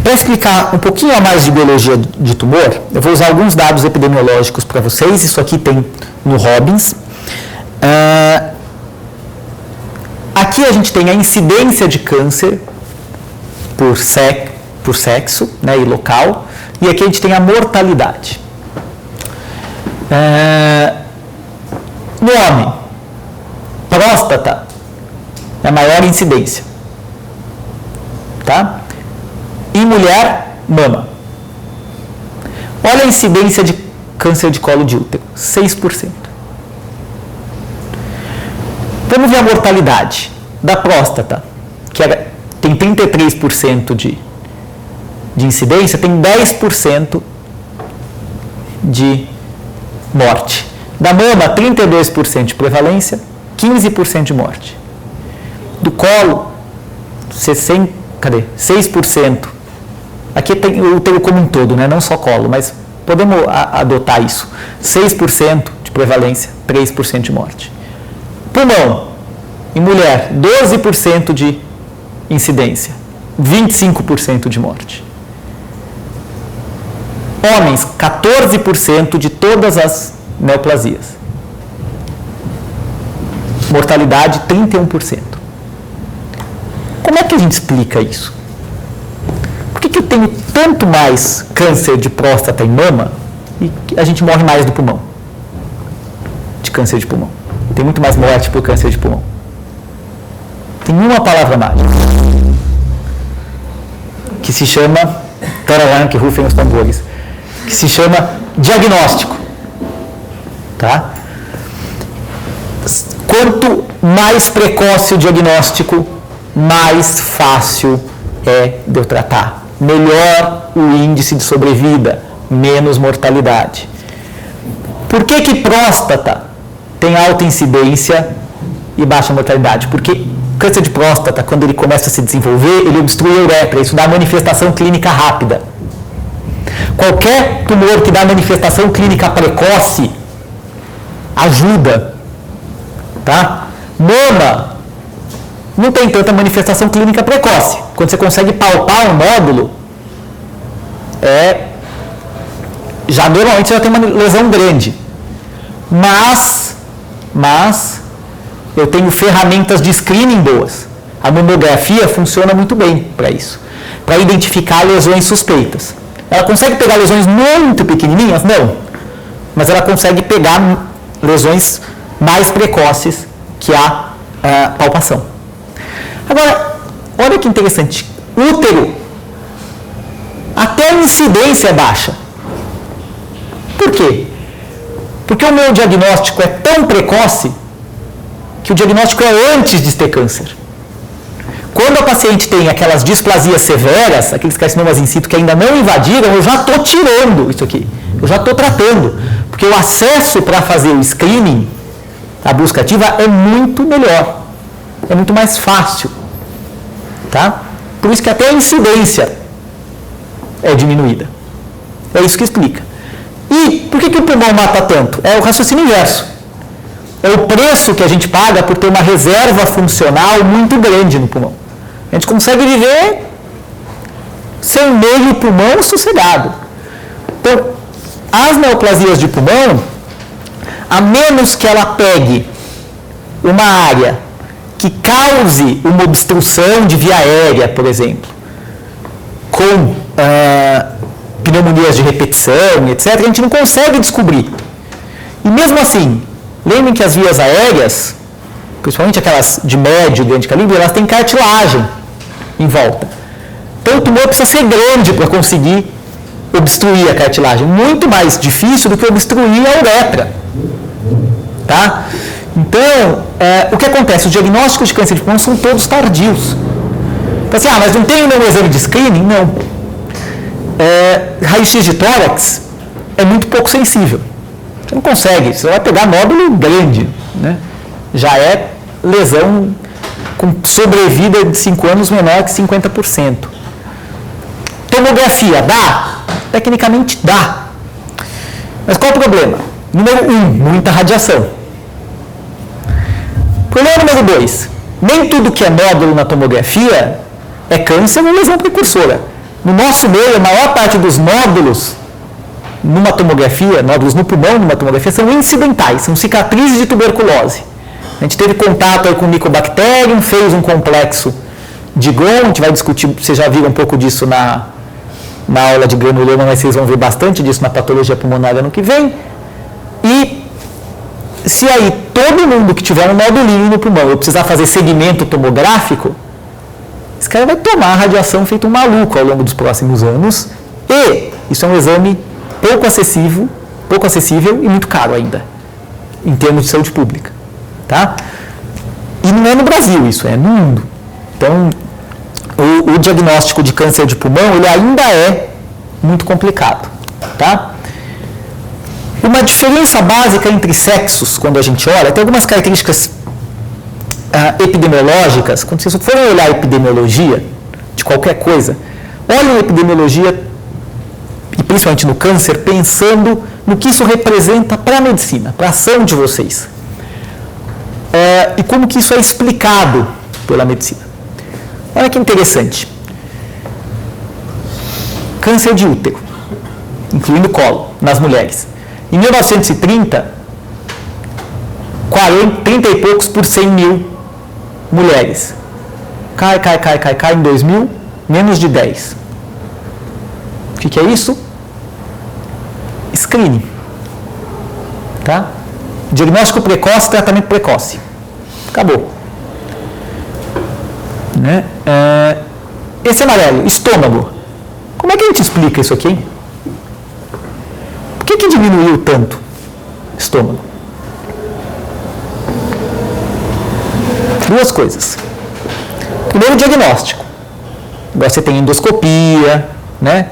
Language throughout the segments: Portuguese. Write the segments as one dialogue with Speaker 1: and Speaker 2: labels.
Speaker 1: Para explicar um pouquinho a mais de biologia de tumor, eu vou usar alguns dados epidemiológicos para vocês. Isso aqui tem no Robbins. Aqui a gente tem a incidência de câncer por sexo, né, e local, e aqui a gente tem a mortalidade. No homem, próstata é a maior incidência. Tá? Em mulher, mama. Olha a incidência de câncer de colo de útero, 6%. Vamos ver a mortalidade da próstata, que tem 33% de incidência, tem 10% de morte. Da mama, 32% de prevalência, 15% de morte. Do colo, 6%. Aqui tem o útero como um todo, né? Não só colo, mas podemos adotar isso. 6% de prevalência, 3% de morte. Pulmão, em mulher, 12% de incidência, 25% de morte. Homens, 14% de todas as neoplasias. Mortalidade, 31%. Como é que a gente explica isso? Por que eu tenho tanto mais câncer de próstata e mama e a gente morre mais do pulmão? De câncer de pulmão. Tem muito mais morte por câncer de pulmão. Tem uma palavra mágica que se chama, que rufem os tambores, que se chama diagnóstico. Tá? Quanto mais precoce o diagnóstico, mais fácil é de eu tratar. Melhor o índice de sobrevida, menos mortalidade. Por que próstata tem alta incidência e baixa mortalidade? Porque câncer de próstata, quando ele começa a se desenvolver, ele obstrui a uretra. Isso dá manifestação clínica rápida. Qualquer tumor que dá manifestação clínica precoce ajuda. Tá? Mama não tem tanta manifestação clínica precoce. Quando você consegue palpar um nódulo, normalmente já tem uma lesão grande. Mas eu tenho ferramentas de screening boas. A mamografia funciona muito bem para isso, para identificar lesões suspeitas. Ela consegue pegar lesões muito pequenininhas? Não. Mas ela consegue pegar lesões mais precoces que a palpação. Agora, olha que interessante. Útero, até a incidência é baixa. Por quê? Porque o meu diagnóstico é tão precoce que o diagnóstico é antes de ter câncer. Quando a paciente tem aquelas displasias severas, aqueles carcinomas in situ que ainda não invadiram, eu já estou tirando isso aqui. Eu já estou tratando. Porque o acesso para fazer o screening, a busca ativa, é muito melhor. É muito mais fácil. Tá? Por isso que até a incidência é diminuída. É isso que explica. E por que o pulmão mata tanto? É o raciocínio inverso. É o preço que a gente paga por ter uma reserva funcional muito grande no pulmão. A gente consegue viver sem meio pulmão sossegado. Então, as neoplasias de pulmão, a menos que ela pegue uma área que cause uma obstrução de via aérea, por exemplo, com pneumonias de repetição, etc., a gente não consegue descobrir. E mesmo assim, lembrem que as vias aéreas, principalmente aquelas de médio e grande calibre, elas têm cartilagem em volta. Então o tumor precisa ser grande para conseguir obstruir a cartilagem. Muito mais difícil do que obstruir a uretra. Tá? Então, o que acontece? Os diagnósticos de câncer de pulmão são todos tardios. Então, assim, mas não tem nenhum exame de screening? Não. Raio-x de tórax é muito pouco sensível. Você não consegue, você vai pegar nódulo grande, né? Já é lesão com sobrevida de 5 anos menor que 50%. Tomografia, dá? Tecnicamente dá. Mas qual o problema? Número 1, muita radiação. Problema número 2, nem tudo que é nódulo na tomografia é câncer ou lesão precursora. No nosso meio, a maior parte dos nódulos numa tomografia, nódulos no pulmão numa tomografia, são incidentais, são cicatrizes de tuberculose. A gente teve contato aí com o Mycobacterium, fez um complexo de GON, a gente vai discutir, vocês já viram um pouco disso na aula de granuloma, mas vocês vão ver bastante disso na patologia pulmonar ano que vem. E se aí todo mundo que tiver um nodulinho no pulmão eu precisar fazer segmento tomográfico, esse cara vai tomar radiação feito um maluco ao longo dos próximos anos, e isso é um exame pouco acessível e muito caro ainda, em termos de saúde pública. Tá? E não é no Brasil isso, é no mundo. Então, o diagnóstico de câncer de pulmão, ele ainda é muito complicado. Tá? Uma diferença básica entre sexos, quando a gente olha, tem algumas características epidemiológicas. Quando vocês forem olhar a epidemiologia de qualquer coisa, olhem a epidemiologia, e principalmente no câncer, pensando no que isso representa para a medicina, para a ação de vocês. E como que isso é explicado pela medicina. Olha que interessante. Câncer de útero, incluindo colo, nas mulheres. Em 1930, 30 e poucos por 100 mil mulheres. Cai, em 2000, menos de 10. O que é isso? Screening. Tá? Diagnóstico precoce, tratamento precoce. Acabou. Né? Esse amarelo, estômago. Como é que a gente explica isso aqui? Por que diminuiu tanto estômago? Duas coisas. Primeiro, diagnóstico. Agora você tem endoscopia, né?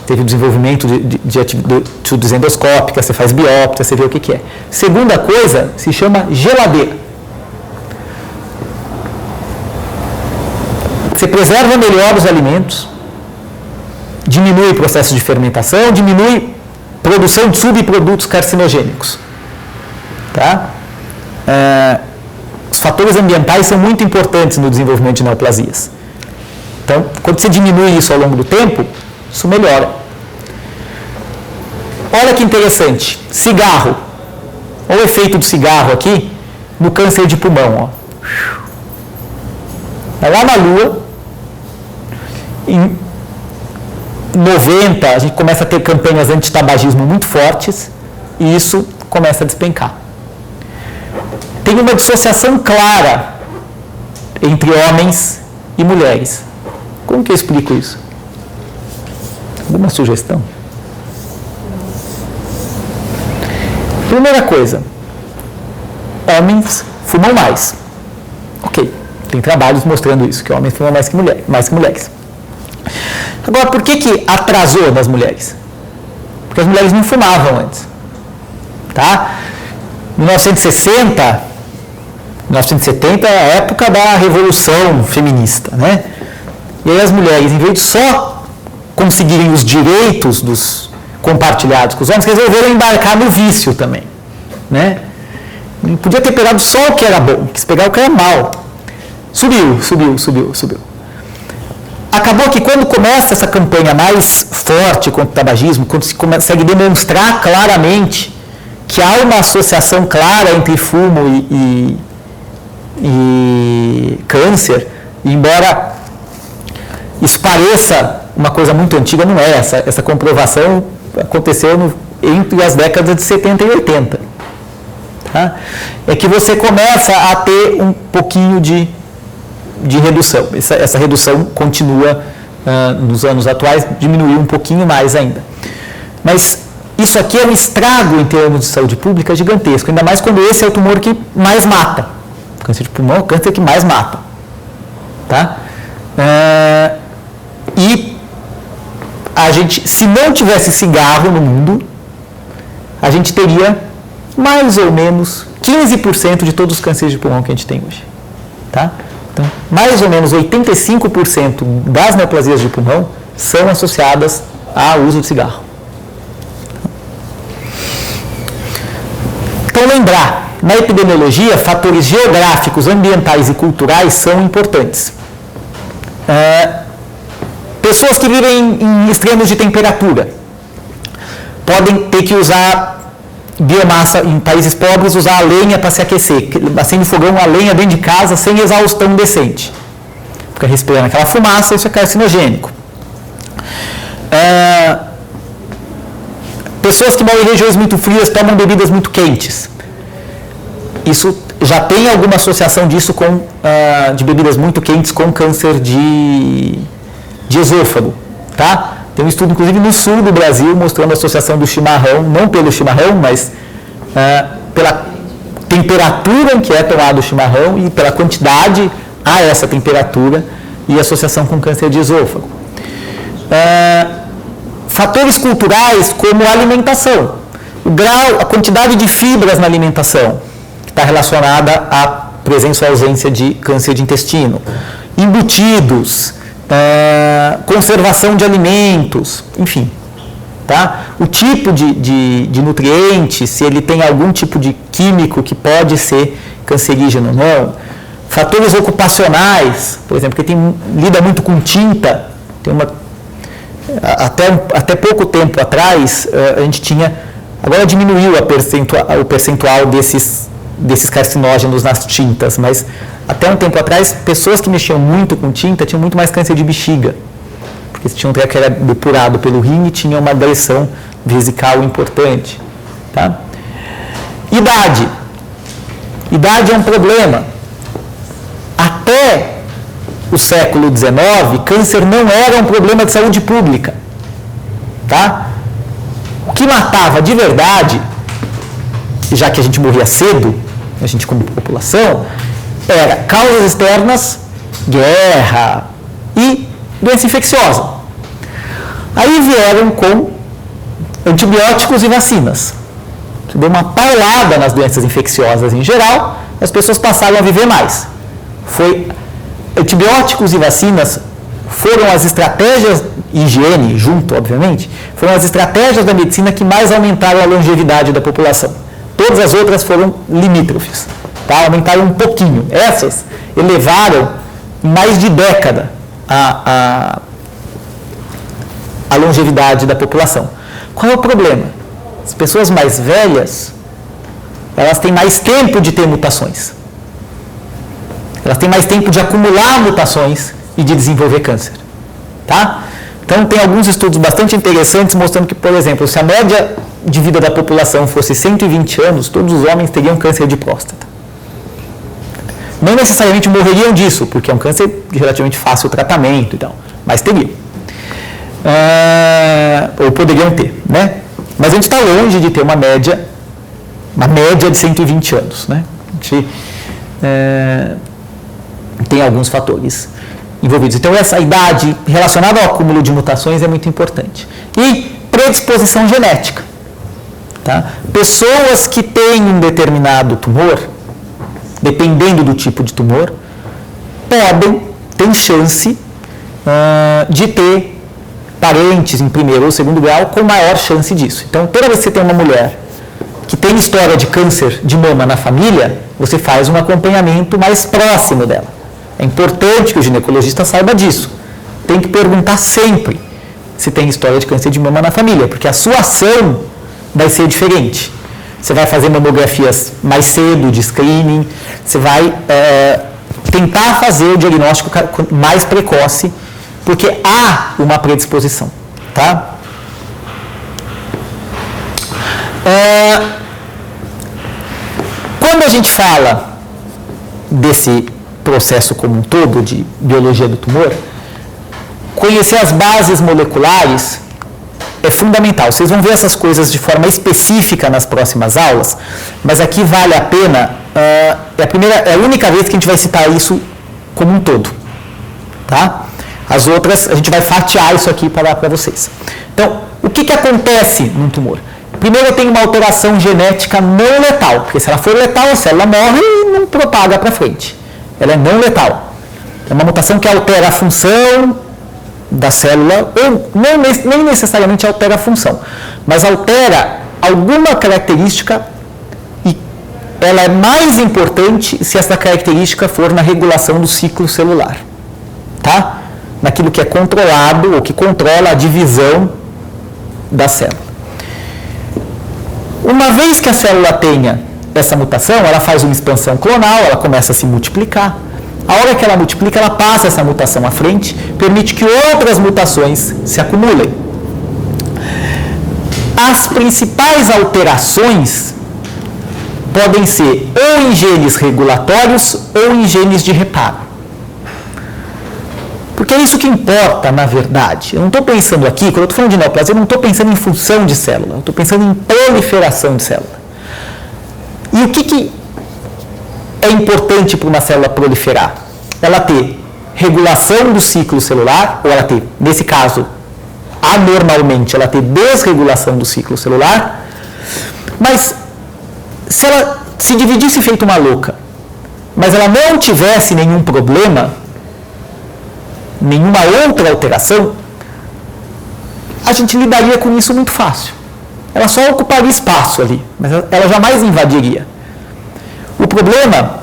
Speaker 1: Teve o desenvolvimento de atitudes endoscópicas, você faz biópsia, você vê o que é. Segunda coisa, se chama geladeira. Você preserva melhor os alimentos, diminui o processo de fermentação, diminui a produção de subprodutos carcinogênicos. Tá? Os fatores ambientais são muito importantes no desenvolvimento de neoplasias. Então, quando você diminui isso ao longo do tempo, isso melhora. Olha que interessante. Cigarro. Olha o efeito do cigarro aqui no câncer de pulmão. Ó. Vai lá na Lua. Em 90, a gente começa a ter campanhas anti-tabagismo muito fortes e isso começa a despencar. Tem uma dissociação clara entre homens e mulheres. Como que eu explico isso? Alguma sugestão? Primeira coisa, homens fumam mais. Ok, tem trabalhos mostrando isso, que homens fumam mais que mulheres. Agora, por que atrasou nas mulheres? Porque as mulheres não fumavam antes. Tá? 1960, 1970 é a época da revolução feminista, né? E aí as mulheres, em vez de só conseguirem os direitos dos compartilhados com os homens, resolveram embarcar no vício também, né? Não podia ter pegado só o que era bom, quis pegar o que era mal. Subiu. Acabou que quando começa essa campanha mais forte contra o tabagismo, quando se consegue demonstrar claramente que há uma associação clara entre fumo e câncer, e embora isso pareça uma coisa muito antiga, não é. Essa comprovação aconteceu entre as décadas de 70 e 80. Tá? É que você começa a ter um pouquinho de redução. Essa redução continua nos anos atuais, diminuiu um pouquinho mais ainda. Mas isso aqui é um estrago em termos de saúde pública gigantesco, ainda mais quando esse é o tumor que mais mata. O câncer de pulmão é o câncer que mais mata. Tá? E a gente, se não tivesse cigarro no mundo, a gente teria mais ou menos 15% de todos os cânceres de pulmão que a gente tem hoje. Tá? Então, mais ou menos 85% das neoplasias de pulmão são associadas ao uso de cigarro. Então, lembrar, na epidemiologia, fatores geográficos, ambientais e culturais são importantes. Pessoas que vivem em extremos de temperatura podem ter que usar biomassa, em países pobres, usar a lenha para se aquecer. Acende fogão a lenha dentro de casa sem exaustão decente. Fica respirando aquela fumaça, isso é carcinogênico. Pessoas que moram em regiões muito frias tomam bebidas muito quentes. Isso já tem alguma associação disso de bebidas muito quentes com câncer de esôfago, tá? Tem um estudo, inclusive, no sul do Brasil, mostrando a associação do chimarrão, não pelo chimarrão, mas pela temperatura em que é tomado o chimarrão e pela quantidade a essa temperatura e associação com câncer de esôfago. Fatores culturais como a alimentação, o grau, a quantidade de fibras na alimentação, que está relacionada à presença ou ausência de câncer de intestino, embutidos, conservação de alimentos, enfim, tá? O tipo de nutriente, se ele tem algum tipo de químico que pode ser cancerígeno ou não, fatores ocupacionais, por exemplo, quem lida muito com tinta, tem até pouco tempo atrás, a gente tinha, agora diminuiu o percentual desses carcinógenos nas tintas, mas até um tempo atrás, pessoas que mexiam muito com tinta tinham muito mais câncer de bexiga, porque tinham um treco que era depurado pelo rim e tinha uma agressão vesical importante. Tá? Idade. Idade é um problema. Até o século XIX, câncer não era um problema de saúde pública. Tá? O que matava de verdade, já que a gente morria cedo, a gente como população, era causas externas, guerra e doença infecciosa. Aí vieram com antibióticos e vacinas. Você deu uma paulada nas doenças infecciosas em geral, as pessoas passaram a viver mais. Antibióticos e vacinas foram as estratégias, higiene junto, obviamente, foram as estratégias da medicina que mais aumentaram a longevidade da população. Todas as outras foram limítrofes, tá? Aumentaram um pouquinho. Essas elevaram em mais de década a longevidade da população. Qual é o problema? As pessoas mais velhas, elas têm mais tempo de ter mutações. Elas têm mais tempo de acumular mutações e de desenvolver câncer. Tá? Então, tem alguns estudos bastante interessantes mostrando que, por exemplo, se a média de vida da população fosse 120 anos, todos os homens teriam câncer de próstata. Não necessariamente morreriam disso, porque é um câncer de relativamente fácil tratamento e tal, mas teriam. Ou poderiam ter, né? Mas a gente está longe de ter uma média de 120 anos, né? A gente tem alguns fatores envolvidos. Então, essa idade relacionada ao acúmulo de mutações é muito importante. E predisposição genética. Tá? Pessoas que têm um determinado tumor, dependendo do tipo de tumor, têm chance de ter parentes em primeiro ou segundo grau com maior chance disso. Então, toda vez que você tem uma mulher que tem história de câncer de mama na família, você faz um acompanhamento mais próximo dela. É importante que o ginecologista saiba disso. Tem que perguntar sempre se tem história de câncer de mama na família, porque a sua ação vai ser diferente. Você vai fazer mamografias mais cedo, de screening, você vai tentar fazer o diagnóstico mais precoce, porque há uma predisposição. Tá? Quando a gente fala desse processo como um todo de biologia do tumor, conhecer as bases moleculares é fundamental. Vocês vão ver essas coisas de forma específica nas próximas aulas, mas aqui vale a pena, é a única vez que a gente vai citar isso como um todo. Tá? As outras, a gente vai fatiar isso aqui para vocês. Então, o que acontece num tumor? Primeiro, tem uma alteração genética não letal, porque se ela for letal, a célula morre e não propaga para frente. Ela é não letal. É uma mutação que altera a função da célula, ou nem necessariamente altera a função, mas altera alguma característica e ela é mais importante se essa característica for na regulação do ciclo celular. Tá? naquilo que é controlado ou que controla a divisão da célula. Uma vez que a célula tenha essa mutação, ela faz uma expansão clonal, ela começa a se multiplicar. A hora que ela multiplica, ela passa essa mutação à frente, permite que outras mutações se acumulem. As principais alterações podem ser ou em genes regulatórios ou em genes de reparo. Porque é isso que importa, na verdade. Eu não estou pensando aqui, quando eu estou falando de neoplasia, eu não estou pensando em função de célula, eu estou pensando em proliferação de célula. E o que é importante para uma célula proliferar? Ela ter regulação do ciclo celular, ou ela ter, nesse caso, anormalmente, ela ter desregulação do ciclo celular, mas se ela se dividisse feito uma louca, mas ela não tivesse nenhum problema, nenhuma outra alteração, a gente lidaria com isso muito fácil. Ela só ocuparia espaço ali, mas ela jamais invadiria. O problema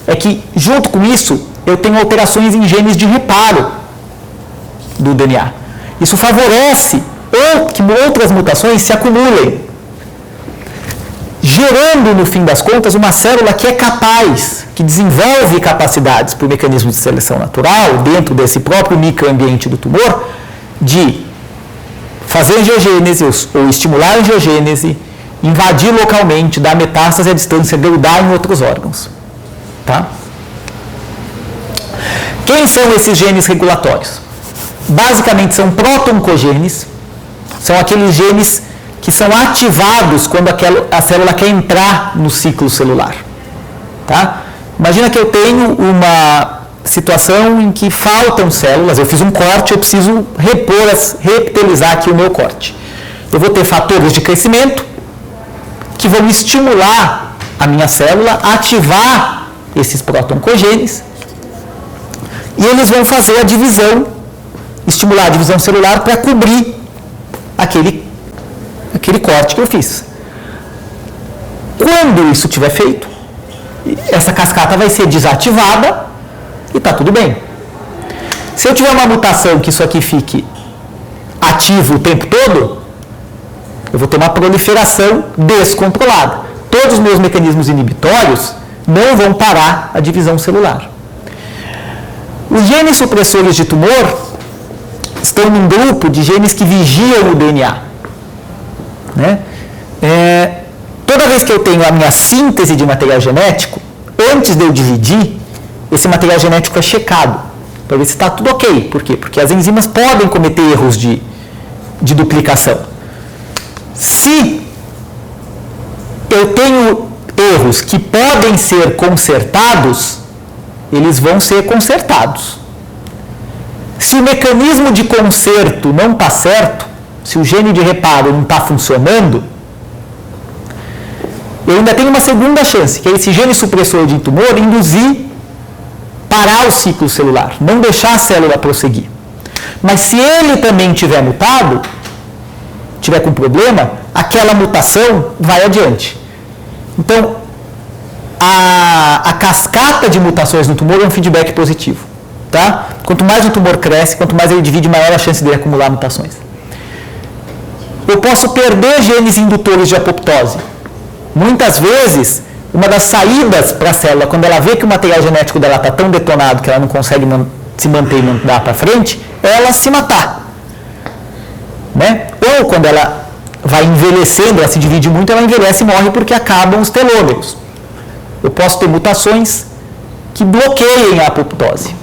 Speaker 1: é que, junto com isso, eu tenho alterações em genes de reparo do DNA. Isso favorece que outras mutações se acumulem, gerando, no fim das contas, uma célula que é capaz, que desenvolve capacidades por mecanismo de seleção natural, dentro desse próprio microambiente do tumor, de fazer angiogênese ou estimular a angiogênese, invadir localmente, dar metástase à distância, grudar em outros órgãos. Tá? Quem são esses genes regulatórios? Basicamente são protoncogenes, são aqueles genes que são ativados quando a célula quer entrar no ciclo celular. Tá? Imagina que eu tenho uma situação em que faltam células, eu fiz um corte, eu preciso reepitelizar aqui o meu corte. Eu vou ter fatores de crescimento que vão estimular a minha célula a ativar esses protoncogenes e eles vão fazer a divisão, estimular a divisão celular para cobrir aquele corte que eu fiz. Quando isso tiver feito, essa cascata vai ser desativada e está tudo bem. Se eu tiver uma mutação que isso aqui fique ativo o tempo todo, eu vou ter uma proliferação descontrolada. Todos os meus mecanismos inibitórios não vão parar a divisão celular. Os genes supressores de tumor estão num grupo de genes que vigiam o DNA. Né? Toda vez que eu tenho a minha síntese de material genético, antes de eu dividir, esse material genético é checado, para ver se está tudo ok. Por quê? Porque as enzimas podem cometer erros de duplicação. Se eu tenho erros que podem ser consertados, eles vão ser consertados. Se o mecanismo de conserto não está certo, se o gene de reparo não está funcionando, eu ainda tenho uma segunda chance, que é esse gene supressor de tumor induzir, parar o ciclo celular, não deixar a célula prosseguir. Mas se ele também tiver mutado, tiver com problema, aquela mutação vai adiante. Então, a cascata de mutações no tumor é um feedback positivo. Tá? Quanto mais o tumor cresce, quanto mais ele divide, maior a chance de acumular mutações. Eu posso perder genes indutores de apoptose. Muitas vezes, uma das saídas para a célula, quando ela vê que o material genético dela está tão detonado que ela não consegue se manter e mandar para frente, é ela se matar. Né? Ou quando ela vai envelhecendo, ela se divide muito, ela envelhece e morre porque acabam os telômeros. Eu posso ter mutações que bloqueiem a apoptose.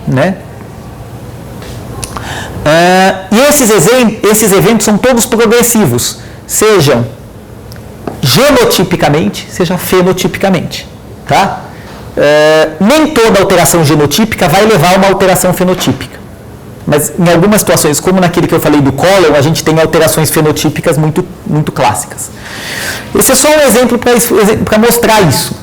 Speaker 1: Né? E esses eventos são todos progressivos, sejam genotipicamente, seja fenotipicamente. Tá? Nem toda alteração genotípica vai levar a uma alteração fenotípica. Mas em algumas situações, como naquele que eu falei do cólon, a gente tem alterações fenotípicas muito, muito clássicas. Esse é só um exemplo para mostrar isso.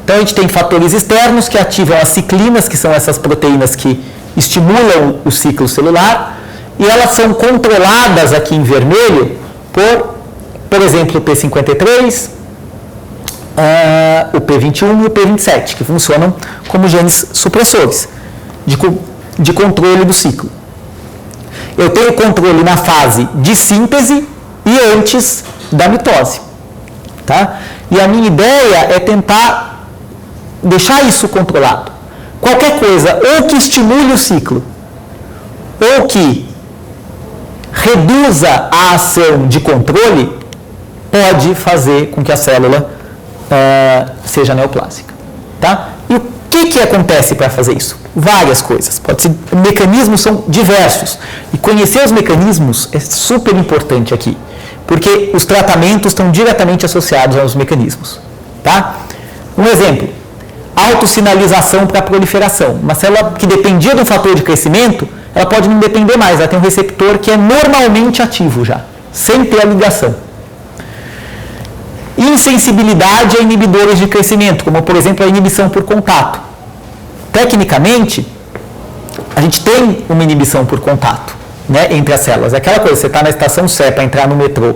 Speaker 1: Então a gente tem fatores externos que ativam as ciclinas, que são essas proteínas que estimulam o ciclo celular, e elas são controladas aqui em vermelho por exemplo, o P53, o P21 e o P27, que funcionam como genes supressores de controle do ciclo. eu tenho controle na fase de síntese e antes da mitose. Tá? E a minha ideia é tentar deixar isso controlado. Qualquer coisa, ou que estimule o ciclo, ou que reduza a ação de controle, pode fazer com que a célula seja neoplásica. Tá? E o que acontece para fazer isso? Várias coisas. Mecanismos são diversos. E conhecer os mecanismos é super importante aqui, porque os tratamentos estão diretamente associados aos mecanismos. Tá? Um exemplo, autossinalização para proliferação. Uma célula que dependia de um fator de crescimento, ela pode não depender mais, ela tem um receptor que é normalmente ativo já, sem ter a ligação. Insensibilidade a inibidores de crescimento, como por exemplo a inibição por contato. Tecnicamente, a gente tem uma inibição por contato, né, entre as células. É aquela coisa, você está na estação Sé para entrar no metrô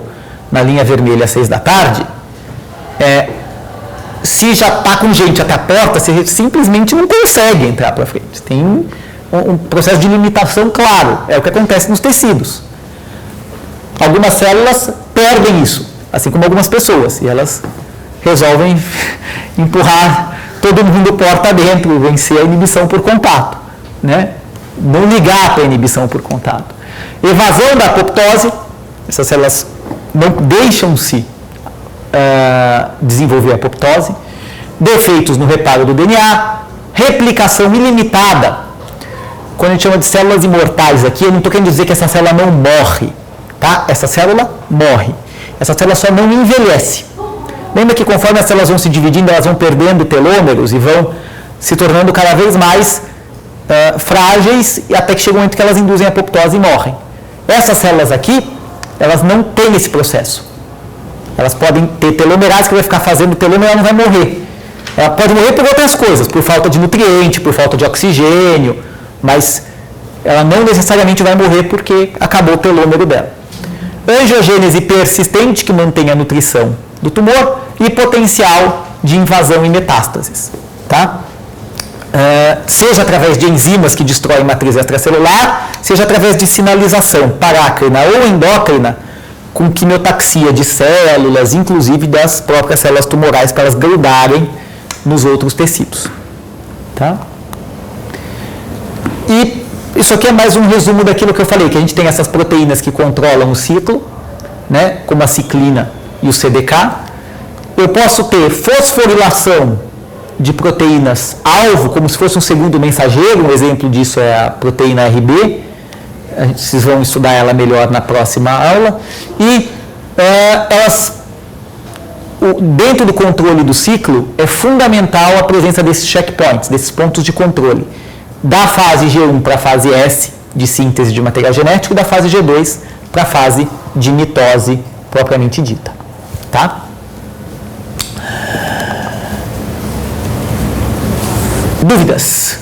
Speaker 1: na linha vermelha às 6 da tarde, se já está com gente até a porta, você simplesmente não consegue entrar para frente. Tem um processo de limitação claro, é o que acontece nos tecidos. Algumas células perdem isso, assim como algumas pessoas, e elas resolvem empurrar todo mundo porta dentro, vencer a inibição por contato, né? Não ligar para a inibição por contato. Evasão da apoptose, essas células não deixam-se desenvolver a apoptose. Defeitos no reparo do DNA, replicação ilimitada. Quando a gente chama de células imortais aqui, eu não estou querendo dizer que essa célula não morre, tá? Essa célula morre. Essa célula só não envelhece. Lembra que conforme as células vão se dividindo, elas vão perdendo telômeros e vão se tornando cada vez mais frágeis, até que chega um momento que elas induzem a apoptose e morrem. Essas células aqui, elas não têm esse processo. Elas podem ter telomerase que vai ficar fazendo telômero e ela não vai morrer. Ela pode morrer por outras coisas, por falta de nutriente, por falta de oxigênio, mas ela não necessariamente vai morrer porque acabou o telômero dela. Angiogênese persistente, que mantém a nutrição do tumor, e potencial de invasão e metástases. Tá? Seja através de enzimas que destroem matriz extracelular, seja através de sinalização parácrina ou endócrina, com quimiotaxia de células, inclusive das próprias células tumorais, para elas grudarem nos outros tecidos. Tá? E isso aqui é mais um resumo daquilo que eu falei, que a gente tem essas proteínas que controlam o ciclo, né, como a ciclina e o CDK. Eu posso ter fosforilação de proteínas alvo, como se fosse um segundo mensageiro. Um exemplo disso é a proteína RB. Vocês vão estudar ela melhor na próxima aula. E dentro do controle do ciclo, é fundamental a presença desses checkpoints, desses pontos de controle. Da fase G1 para a fase S, de síntese de material genético, e da fase G2 para a fase de mitose propriamente dita. Tá? Dúvidas?